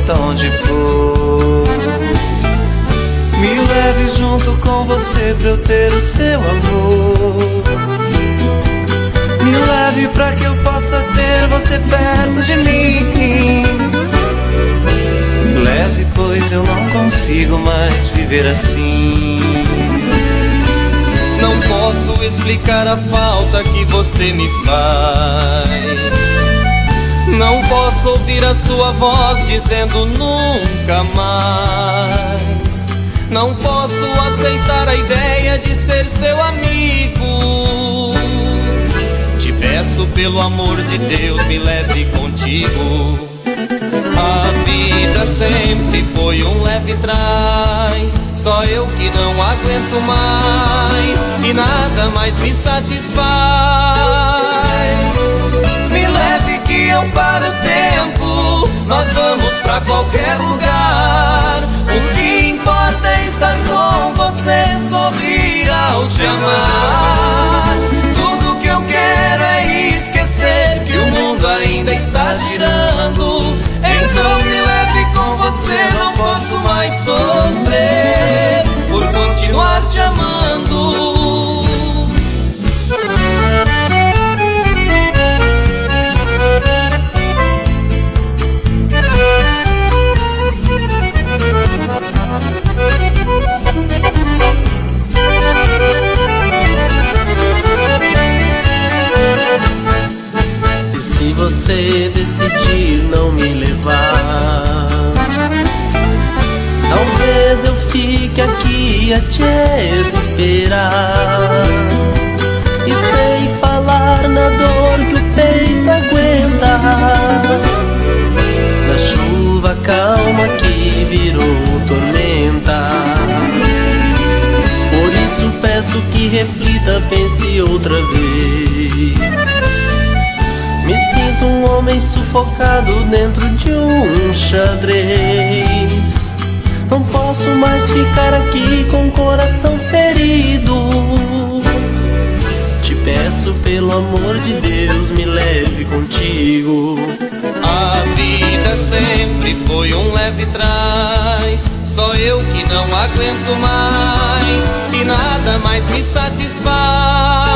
importa onde for. Me leve junto com você pra eu ter o seu amor. Me leve pra que eu possa ter você perto de mim. Me leve, pois eu não consigo mais viver assim. Não posso explicar a falta que você me faz. Não posso ouvir a sua voz dizendo nunca mais. Não posso aceitar a ideia de ser seu amigo. Te peço pelo amor de Deus, me leve contigo. A vida sempre foi um leve trás. Só eu que não aguento mais e nada mais me satisfaz. Me leve que eu paro o tempo, nós vamos pra qualquer lugar. O que importa é estar com você, sorrir ao te amar. Tudo que eu quero é esquecer que o mundo ainda está girando. Então me leve com você, não posso mais sofrer por continuar te amando. E se você decidir não me levar, talvez eu fique aqui a te esperar. E sei falar na dor que o peito aguenta, na chuva calma que virou tormenta. Por isso peço que reflita, pense outra vez. Me sinto um homem sufocado dentro de um xadrez. Não posso mais ficar aqui com o coração ferido. Te peço pelo amor de Deus, me leve contigo. A vida sempre foi um leve trás. Só eu que não aguento mais e nada mais me satisfaz.